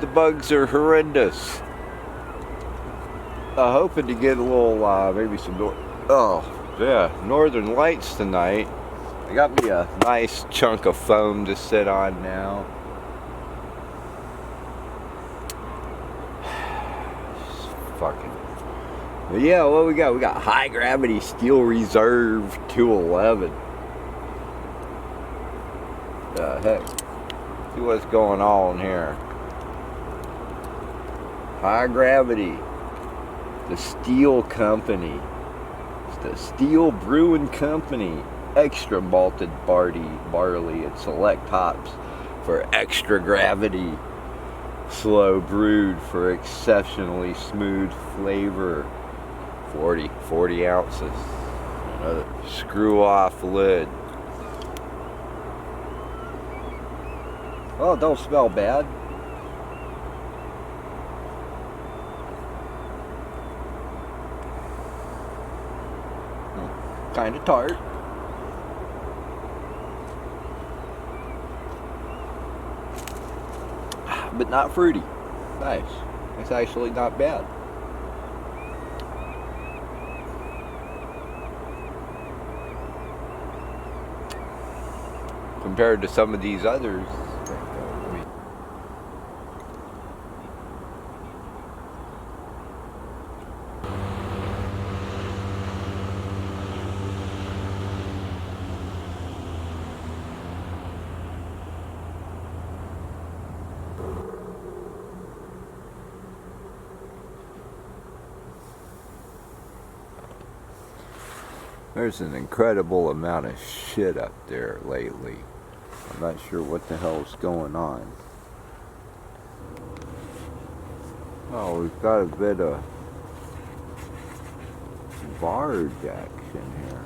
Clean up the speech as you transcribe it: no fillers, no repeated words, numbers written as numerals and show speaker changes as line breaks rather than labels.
The bugs are horrendous. Hoping to get a little, maybe some northern lights tonight. I got me a nice chunk of foam to sit on now. Fucking. But yeah, what we got? We got high gravity steel reserve 211. The heck? See what's going on here. High gravity. The Steel Company. It's the Steel Brewing Company. Extra malted barley and select hops for extra gravity. Slow brewed for exceptionally smooth flavor. 40 ounces. Another screw off lid. Oh, it don't smell bad. Kind of tart. But not fruity. Nice. It's actually not bad. Compared to some of these others. There's an incredible amount of shit up there lately. I'm not sure what the hell's going on. Oh, we've got a bit of barge action here.